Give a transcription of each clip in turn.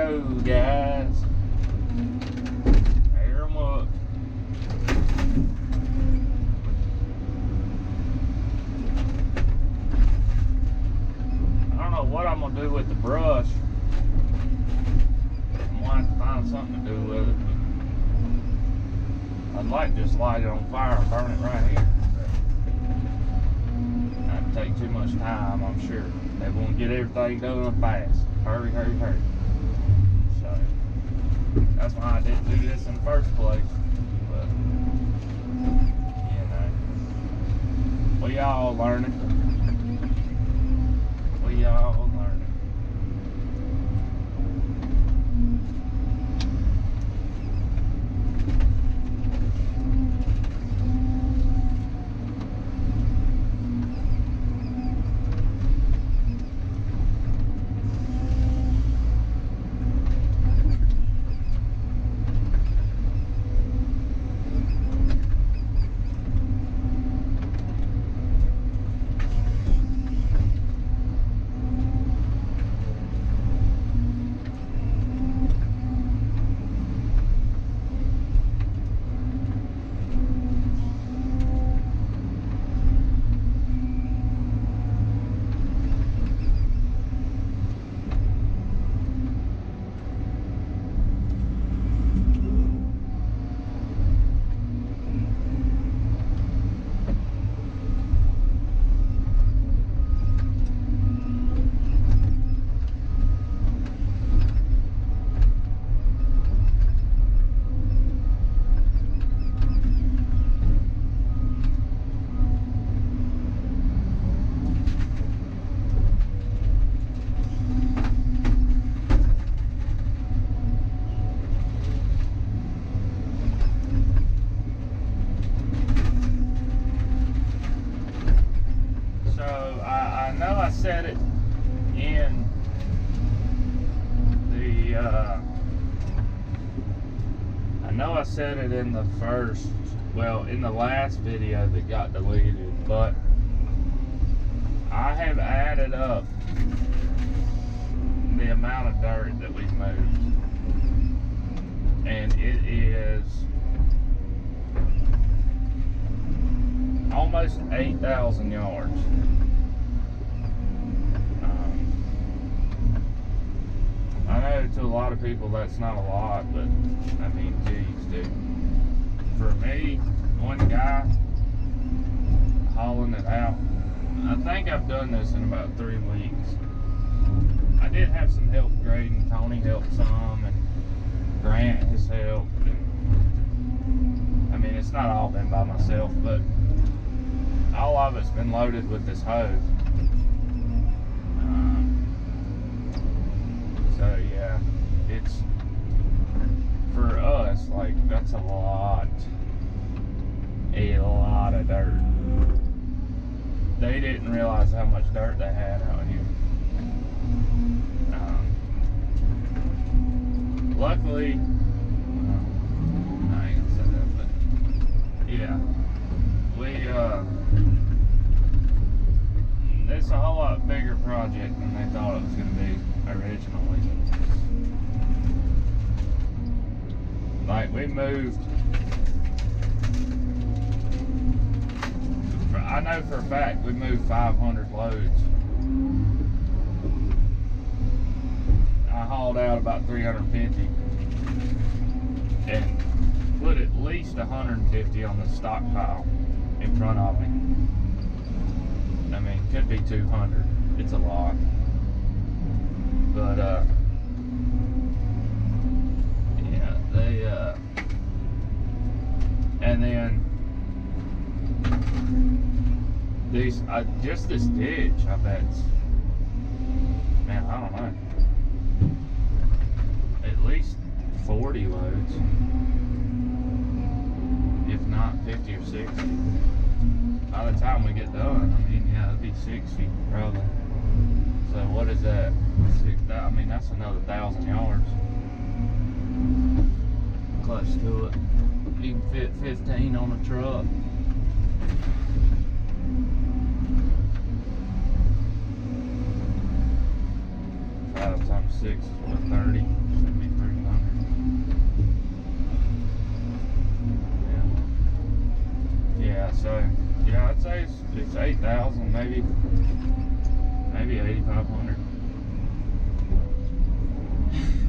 go, guys. Pair them up. I don't know what I'm gonna do with the brush. I'm gonna have to find something to do with it. I'd like to just light it on fire and burn it right here. That'd take too much time, I'm sure. They want to get everything done fast. Hurry, hurry, hurry. So, that's why I didn't do this in the first place. But, you know, we all learning. We all learning. Set it in the I know I said it in the first, well, in the last video that got deleted, but I have added up the amount of dirt that we've moved, and it is almost 8,000 yards. I know to a lot of people that's not a lot, but I mean, geez, dude. For me, one guy hauling it out, I think I've done this in about 3 weeks. I did have some help grading. Tony helped some, and Grant has helped. And, I mean, it's not all been by myself, but all of it's been loaded with this hose. So yeah, it's, for us, like, that's a lot of dirt. They didn't realize how much dirt they had out here. Luckily, I ain't gonna say that, but yeah, it's a whole lot bigger project than they thought it was going to be originally. Like, we moved, I know for a fact we moved 500 loads. I hauled out about 350 and put at least 150 on the stockpile in front of me. I mean, could be 200. It's a lot. But, yeah, they, and then these, just this ditch, I bet, man, I don't know, at least 40 loads, if not 50 or 60. By the time we get done, I mean, yeah, it'll be 60 probably. So what is that? I mean, that's another 1,000 yards. Clutch to it. You can fit 15 on a truck. 5 times 6 is what, 30? So yeah, I'd say it's 8,000, maybe 8,500.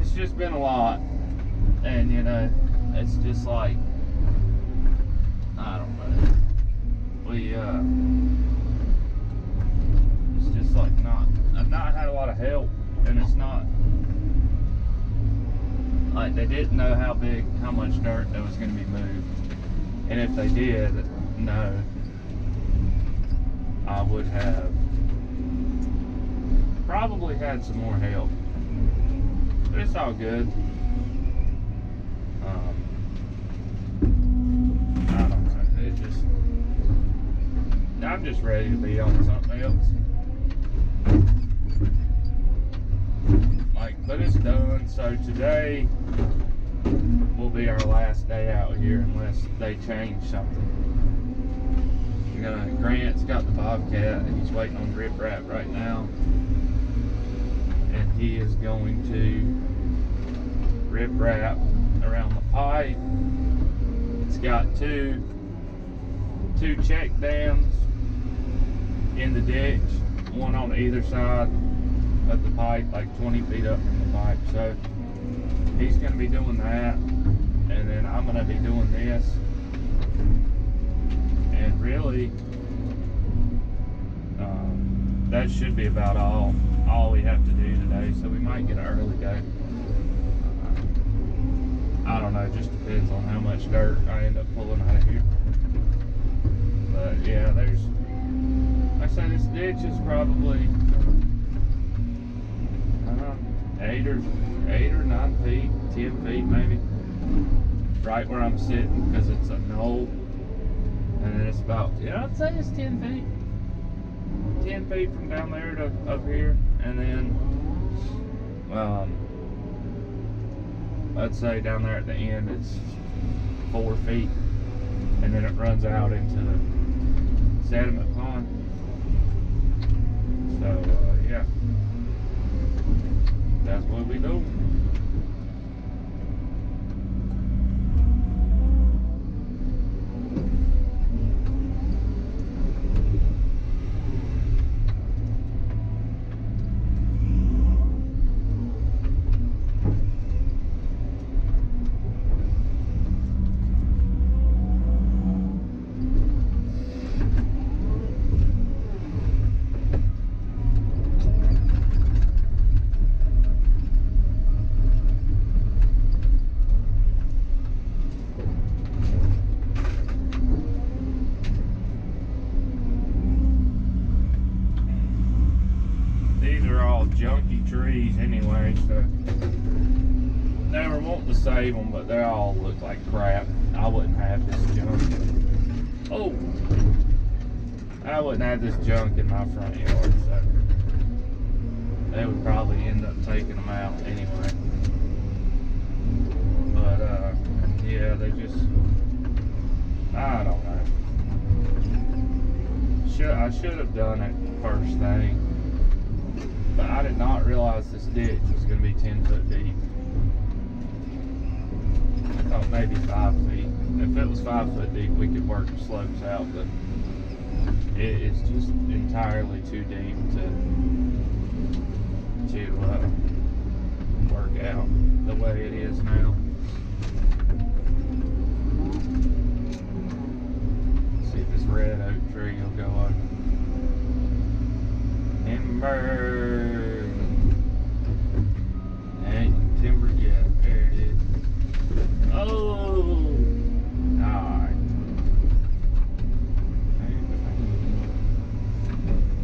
It's just been a lot, and you know, it's just like, I don't know. It's just like I've not had a lot of help, and it's not like they didn't know how much dirt that was going to be moved, and if they did know, I would have probably had some more help, but it's all good. I don't know. I'm just ready to be on something else. But it's done. So today will be our last day out here unless they change something. Grant's got the Bobcat and he's waiting on riprap right now. And he is going to riprap around the pipe. It's got two check dams in the ditch, one on either side of the pipe, like 20 feet up from the pipe. So he's going to be doing that, and then I'm going to be doing this. And really, that should be about all we have to do today. So we might get an early day. I don't know, it just depends on how much dirt I end up pulling out of here. But yeah, like I said, this ditch is probably 8 or 9 feet, 10 feet maybe, right where I'm sitting, because it's a knoll. And then it's about, I'd say it's 10 feet. 10 feet from down there to up here. And then, I'd say down there at the end it's 4 feet. And then it runs out into the sediment pond. So, yeah. That's what we do. Junky trees anyway, so they were wanting to save them, but they all look like crap. I wouldn't have this junk. I wouldn't have this junk in my front yard, so they would probably end up taking them out anyway. But yeah, they just, I don't know. I should have done it first thing. But I did not realize this ditch was going to be 10 foot deep. I thought maybe 5 feet. If it was 5 foot deep, we could work the slopes out, but it is just entirely too deep to work out the way it is now. Let's see if this red oak tree will go over. Timber. Ain't timber yet. There it is. Oh! Alright.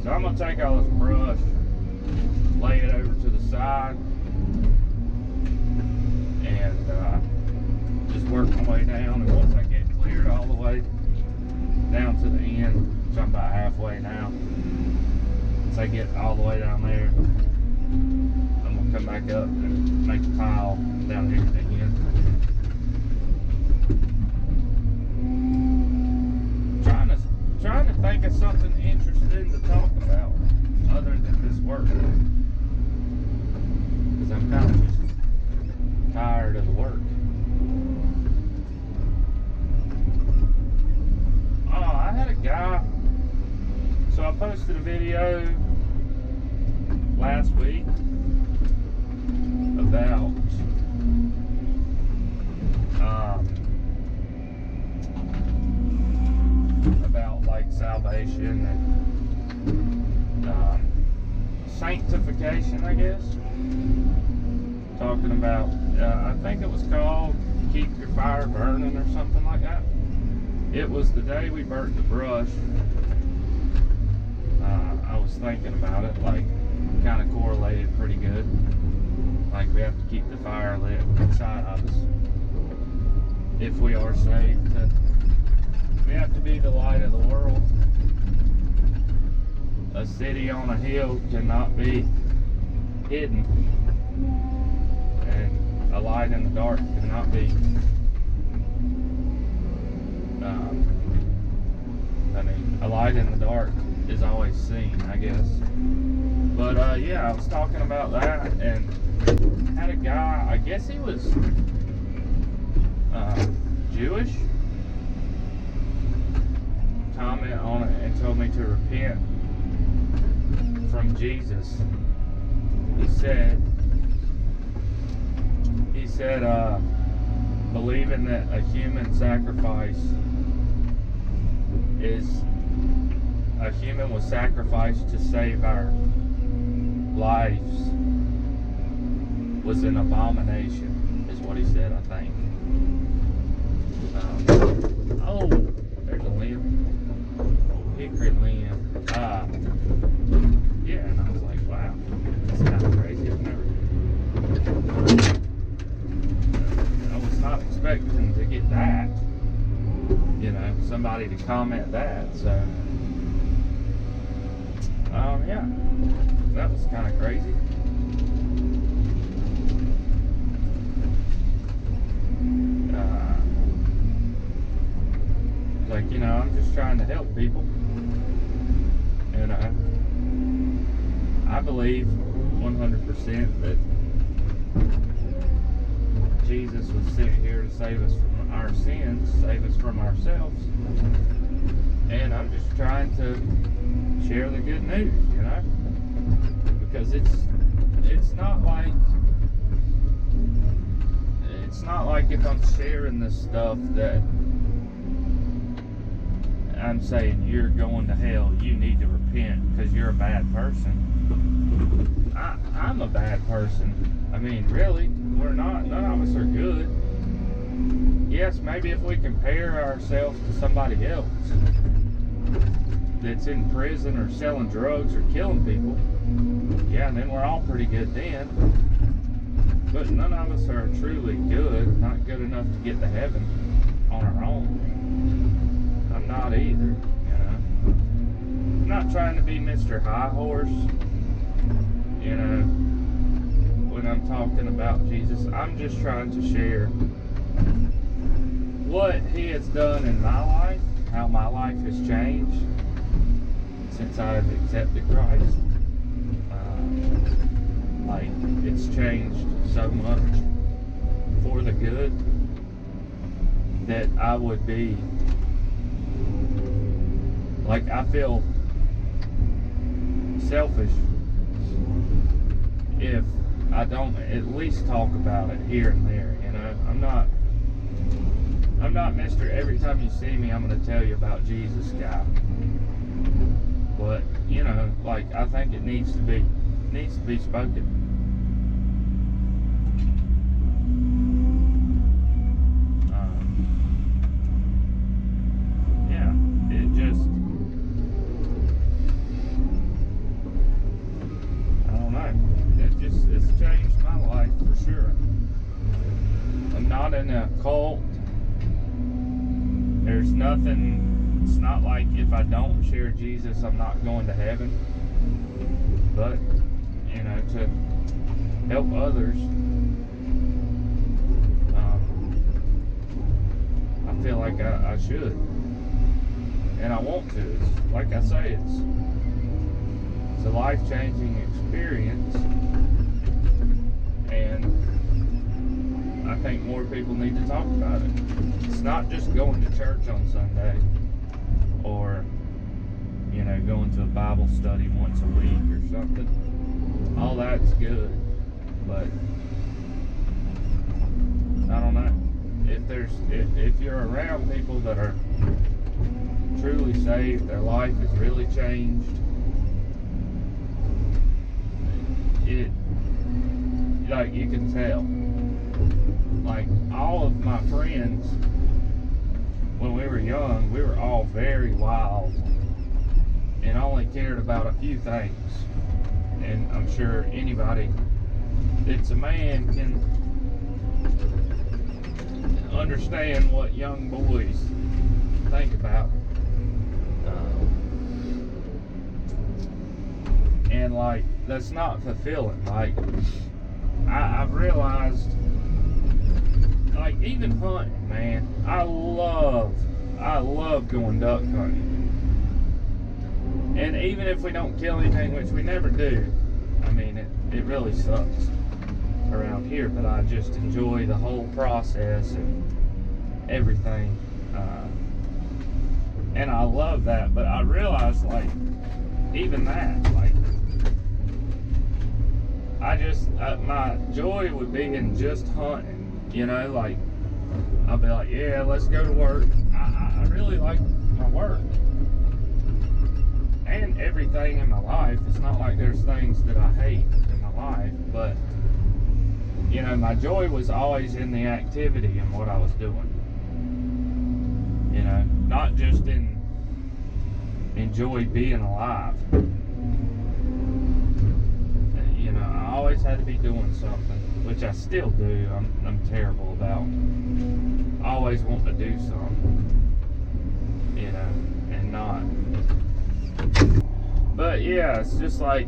So I'm going to take all this brush, lay it over to the side, and just work my way down. And once I get cleared all the way down to the end, which I'm about halfway now, once I get all the way down there, I'm going to come back up and make a pile down here at the end. Trying to think of something interesting to talk about other than this work. Because I'm kind of just tired of the work. Oh, I posted a video last week about like salvation and sanctification, I guess. Talking about, I think it was called Keep Your Fire Burning or something like that. It was the day we burnt the brush. I was thinking about it, like, kind of correlated pretty good. Like, we have to keep the fire lit inside of us if we are saved. We have to be the light of the world. A city on a hill cannot be hidden, and a light in the dark cannot be a light in the dark is always seen, I guess. But yeah, I was talking about that, and had a guy, I guess he was Jewish, comment on it and told me to repent from Jesus. He said believing that a human sacrifice a human was sacrificed to save our lives was an abomination, is what he said, I think. Oh, there's a limb. Oh, hickory limb. Yeah, and I was like, wow, that's kind of crazy. I was not expecting to get that. You know, somebody to comment that, so yeah, that was kind of crazy. Like, you know, I'm just trying to help people, and I believe 100% that Jesus was sent here to save us from our sins, save us from ourselves, and I'm just trying to share the good news, you know, because it's not like if I'm sharing this stuff that I'm saying you're going to hell, you need to repent because you're a bad person. I'm a bad person. I mean, really, we're not. None of us are good. Yes, maybe if we compare ourselves to somebody else that's in prison or selling drugs or killing people, yeah, and then we're all pretty good then. But none of us are truly good, not good enough to get to heaven on our own. I'm not either, you know. I'm not trying to be Mr. High Horse, you know, when I'm talking about Jesus. I'm just trying to share what he has done in my life, how my life has changed since I've accepted Christ. Like, it's changed so much for the good that I would be, like, I feel selfish if I don't at least talk about it here and there, you know. I'm not Mr. Every time you see me, I'm going to tell you about Jesus guy. But, you know, like, I think it needs to be spoken. Yeah, it just, I don't know. It's changed my life for sure. I'm not in a cult. There's nothing. It's not like if I don't share Jesus, I'm not going to heaven. But, you know, to help others, I feel like I should. And I want to. It's, like I say, it's a life-changing experience. And I think more people need to talk about it. It's not just going to church on Sunday, or, you know, going to a Bible Bible study once a week or something. All that's good, but I don't know. If you're around people that are truly saved, their life is really changed, like you can tell. Like all of my friends, when we were young, we were all very wild and only cared about a few things. And I'm sure anybody that's a man can understand what young boys think about. And like, that's not fulfilling. Like, I've realized, like, even hunting, man, I love going duck hunting. And even if we don't kill anything, which we never do, I mean, it really sucks around here, but I just enjoy the whole process and everything. And I love that, but I realize, like, even that, like, my joy would be in just hunting, you know, like, I'll be like, yeah, let's go to work. I really like my work and everything in my life. It's not like there's things that I hate in my life, but, you know, my joy was always in the activity and what I was doing. You know, not just in enjoy being alive. You know, I always had to be doing something, which I still do. I'm terrible about always wanting to do something, you know, and not. But yeah, it's just like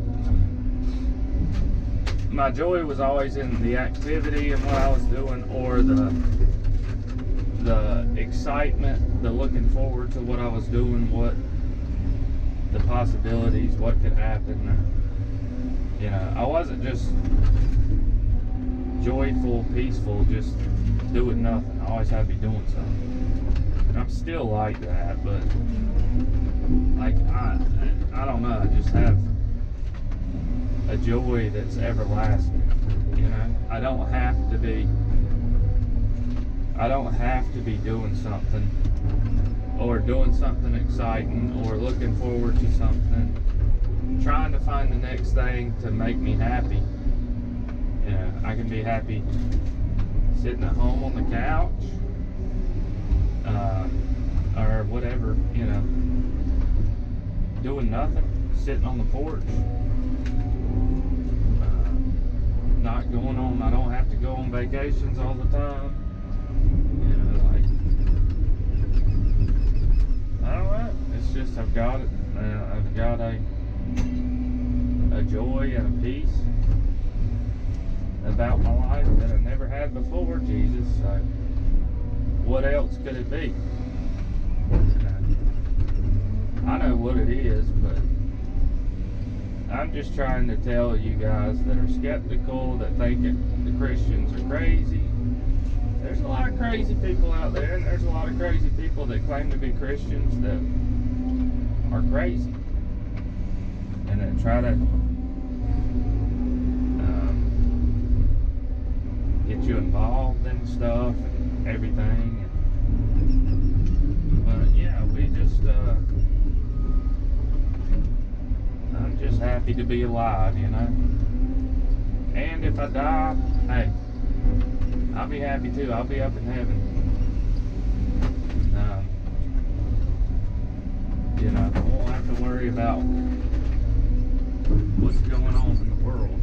my joy was always in the activity and what I was doing, or the excitement, the looking forward to what I was doing, what the possibilities, what could happen. You know, I wasn't just joyful, peaceful, just doing nothing. I always had to be doing something. And I'm still like that, but like I don't know, I just have a joy that's everlasting. You know, I don't have to be doing something, or doing something exciting, or looking forward to something, trying to find the next thing to make me happy. You know, I can be happy sitting at home on the couch, or whatever, you know, doing nothing, sitting on the porch, not going on. I don't have to go on vacations all the time. You know, like, I don't know. It's just I've got it. I've got a joy and a peace about my life that I never had before. Jesus, so what else could it be? I know what it is, but I'm just trying to tell you guys that are skeptical, that think the Christians are crazy. There's a lot of crazy people out there, and there's a lot of crazy people that claim to be Christians that are crazy, and that try to get you involved in stuff and everything. But yeah, we just I'm just happy to be alive, you know. And if I die, hey, I'll be happy too. I'll be up in heaven. You know, I won't have to worry about what's going on in the world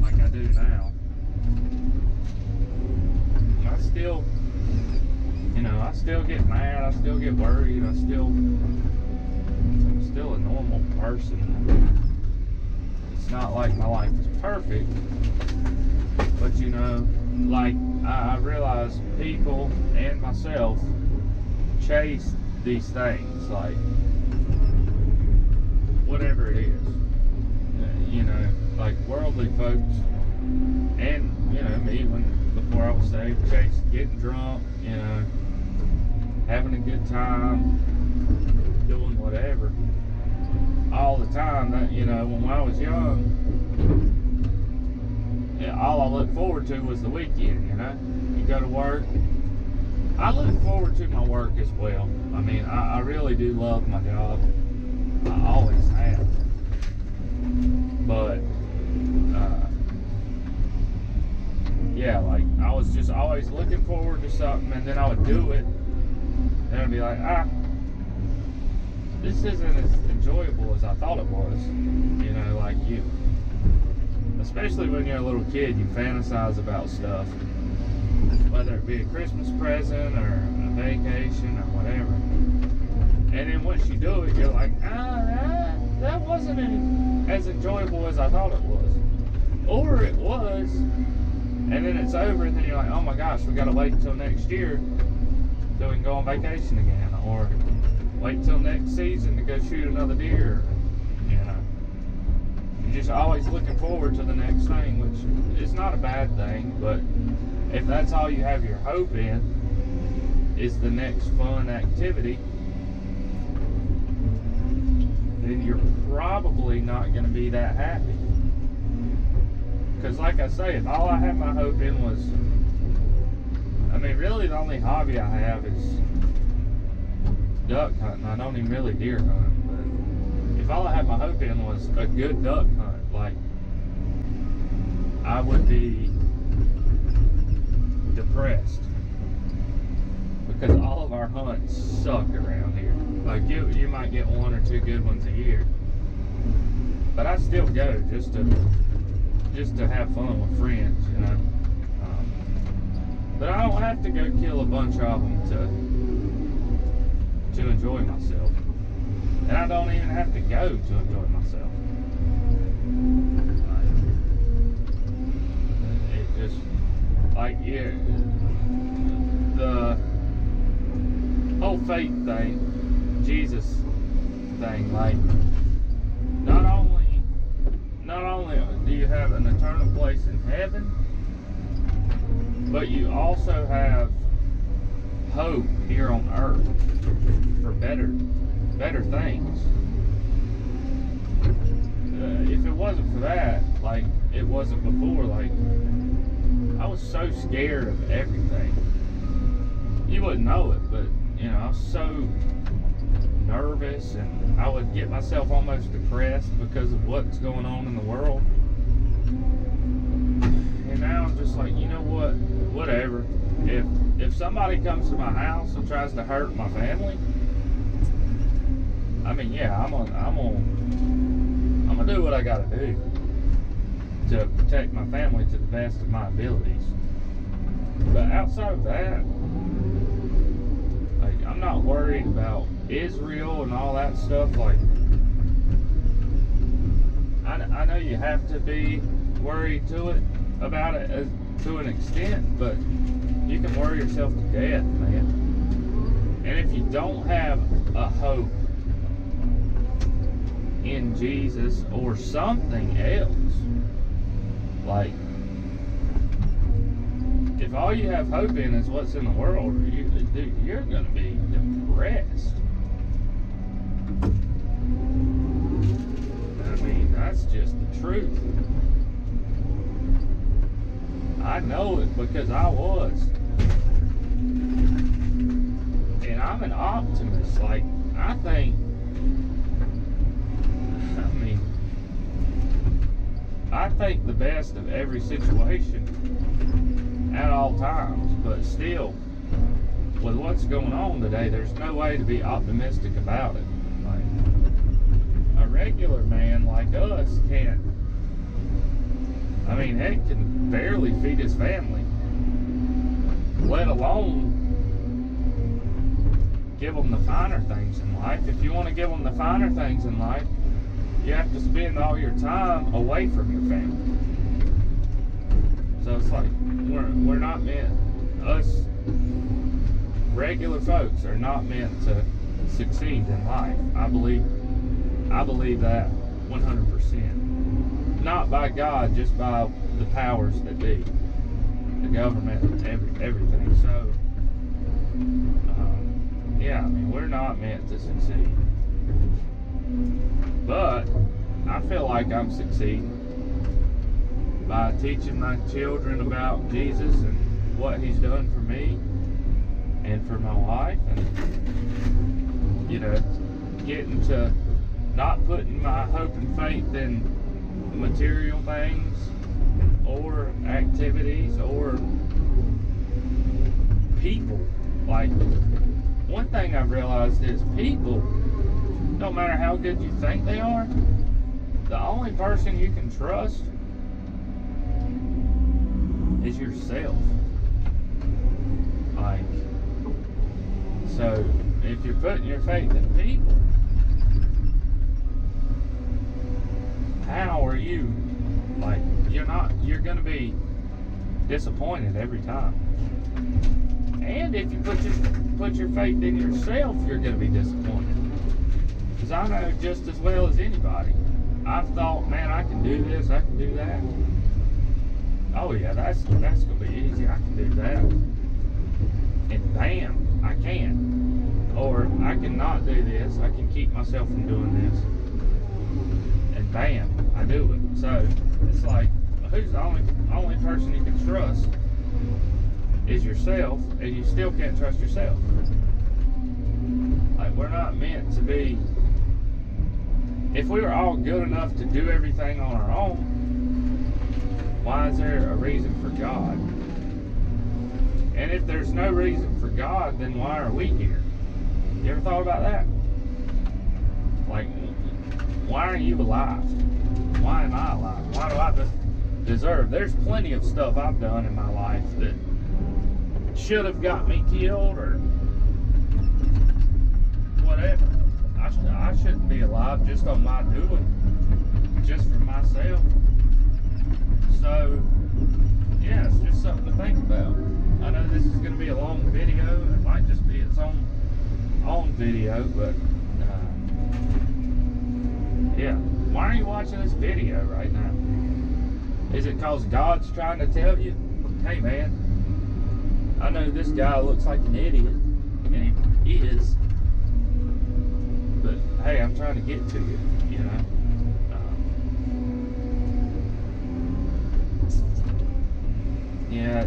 like I do now. I still, you know, I still get mad. I still get worried. I'm still a normal person. It's not like my life is perfect, but you know, like I realize people and myself chase these things, like whatever it is, you know, like worldly folks, and you know, me before I was saved, chasing, getting drunk, you know, having a good time, doing whatever. all the time. That, you know, when I was young, yeah, all I looked forward to was the weekend. You know, you go to work. I look forward to my work as well. I mean, I really do love my job. I always have. But yeah, like I was just always looking forward to something, and then I would do it, and I'd be like, this isn't as enjoyable as I thought it was. You know, like you, especially when you're a little kid, you fantasize about stuff, whether it be a Christmas present or a vacation or whatever. And then once you do it, you're like, that wasn't as enjoyable as I thought it was. Or it was, and then it's over, and then you're like, oh my gosh, we gotta wait until next year till we can go on vacation again, or wait till next season to go shoot another deer. You know, you're just always looking forward to the next thing, which is not a bad thing, but if that's all you have your hope in, is the next fun activity, then you're probably not going to be that happy. Because like I say, if all I had my hope in was, I mean, really the only hobby I have is duck hunting. I don't even really deer hunt, but if all I had my hope in was a good duck hunt, like, I would be depressed, because all of our hunts suck around here. Like you might get one or two good ones a year, but I still go just to have fun with friends, you know. But I don't have to go kill a bunch of them to enjoy myself, and I don't even have to go to enjoy myself. It just, like, yeah, the whole faith thing, Jesus thing, like, not only do you have an eternal place in heaven, but you also have hope here on earth for better things. If it wasn't for that, like it wasn't before, like, I was so scared of everything. You wouldn't know it, but you know, I was so nervous, and I would get myself almost depressed because of what's going on in the world. And now I'm just like, you know what? Whatever. If somebody comes to my house and tries to hurt my family, I mean, yeah, I'm gonna do what I gotta do to protect my family to the best of my abilities. But outside of that, like, I'm not worried about Israel and all that stuff. Like, I know you have to be worried about it to an extent, but you can worry yourself to death, man. And if you don't have a hope in Jesus or something else, like, if all you have hope in is what's in the world, you're going to be depressed. I mean, that's just the truth. I know it because I was. And I'm an optimist. Like, I think the best of every situation at all times, but still, with what's going on today, there's no way to be optimistic about it. Like, a regular man like us can't, I mean, heck, can barely feed his family, let alone give them the finer things in life. If you want to give them the finer things in life, you have to spend all your time away from your family. So it's like, we're not meant, us regular folks are not meant to succeed in life. I believe that 100%. Not by God, just by the powers that be, the government, everything. So, yeah, I mean, we're not meant to succeed. But I feel like I'm succeeding by teaching my children about Jesus and what he's done for me and for my wife, and getting to not putting my hope and faith in material things or activities or people. Like, one thing I've realized is people, no matter how good you think they are, the only person you can trust is yourself. Like, so if you're putting your faith in people, how are you, like, you're gonna be disappointed every time. And if you put your faith in yourself, you're gonna be disappointed. Because I know just as well as anybody, I've thought, man, I can do this, I can do that. Oh yeah, that's gonna be easy, I can do that. And bam, I can. Or I can not do this, I can keep myself from doing this. And bam, I do it. So it's like, who's the only person you can trust is yourself, and you still can't trust yourself. Like, we're not meant to be, if we were all good enough to do everything on our own, why is there a reason for God? And if there's no reason for God, then why are we here? You ever thought about that? Like, why are you alive? Why am I alive? Why do I deserve? There's plenty of stuff I've done in my life that should have got me killed or whatever. I shouldn't be alive just on my doing, just for myself. So, yeah, it's just something to think about. I know this is going to be a long video, and it might just be its own video, but yeah. Why are you watching this video right now? Is it because God's trying to tell you, hey man, I know this guy looks like an idiot, and he is, but hey, I'm trying to get to you, you know? Yeah,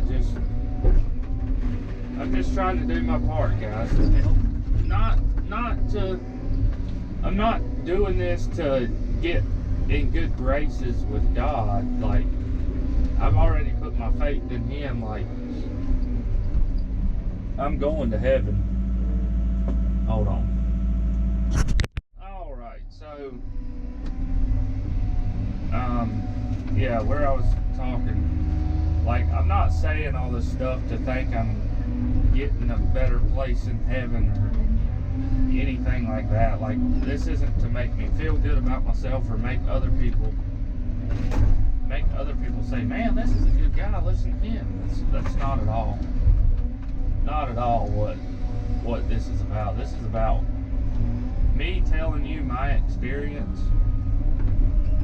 I'm just trying to do my part, guys. I'm not doing this to get in good graces with God. Like, I've already put my faith in him. Like, I'm going to heaven. Hold on. Alright, so yeah, where I was talking, like, I'm not saying all this stuff to think I'm getting a better place in heaven or anything like that. Like, this isn't to make me feel good about myself or make other people say, man, this is a good guy, listen to him. That's not at all what this is about. This is about me telling you my experience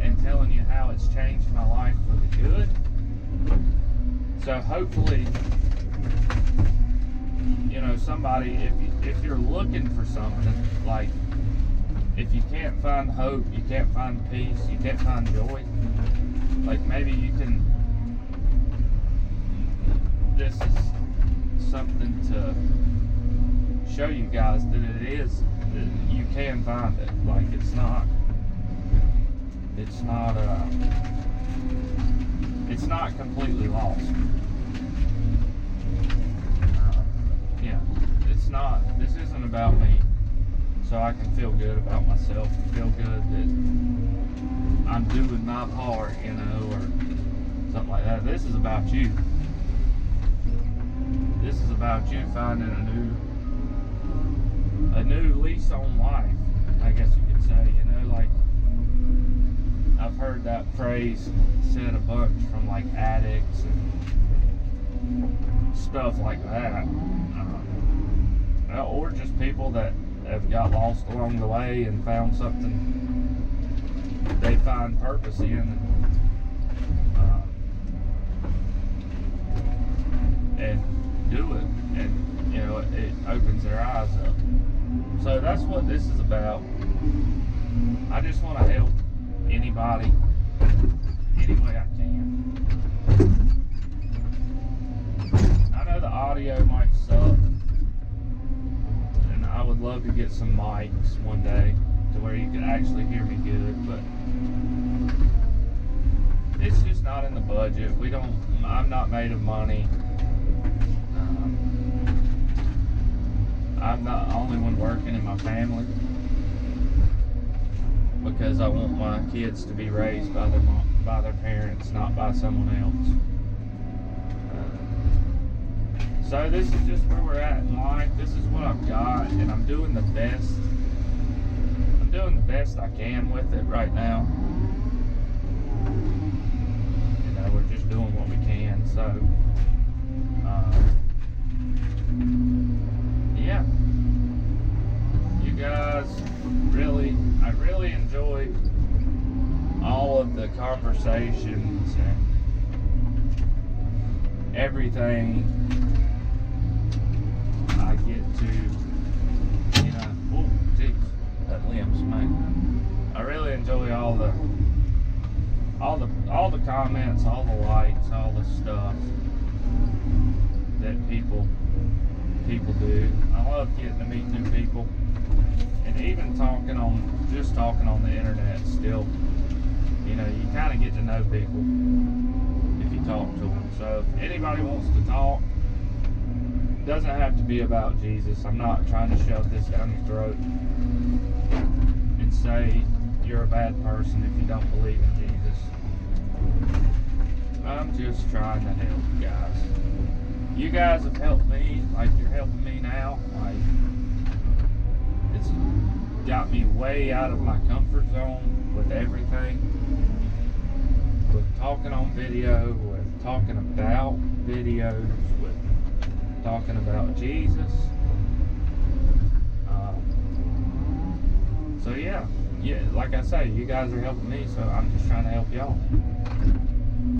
and telling you how it's changed my life for the good. So hopefully, you know, somebody, if you're looking for something, like, if you can't find hope, you can't find peace, you can't find joy, like, maybe you can, this is something to show you guys that that you can find it. Like, it's not completely lost. Yeah, this isn't about me, so I can feel good about myself and feel good that I'm doing my part, you know, or something like that. This is about you. This is about you finding a new lease on life, I guess you could say. You know, like, I've heard that phrase said a bunch from, like, addicts and stuff like that, or just people that have got lost along the way and found something they find purpose in, and do it, and, you know, it opens their eyes up. So that's what this is about. I just want to help anybody any way I can. I know the audio might suck, and I would love to get some mics one day to where you could actually hear me good, but it's just not in the budget. I'm not made of money. I'm not the only one working in my family because I want my kids to be raised by their parents, not by someone else. So this is just where we're at in life. This is what I've got, and I'm doing the best. I'm doing the best I can with it right now. You know, we're just doing what we can. So, yeah. You guys I really enjoyed all of the conversations and everything I get to, you know, oh jeez, that limb's mate. I really enjoy all the comments, all the likes, all the stuff that people do. I love getting to meet new people, and even talking on the internet still, you know, you kind of get to know people if you talk to them. So if anybody wants to talk, it doesn't have to be about Jesus. I'm not trying to shove this down your throat and say you're a bad person if you don't believe in Jesus. I'm just trying to help you guys. You guys have helped me like you're helping me now. Like, it's got me way out of my comfort zone with everything. With talking on video, with talking about videos, with talking about Jesus. So yeah, like I say, you guys are helping me, so I'm just trying to help y'all.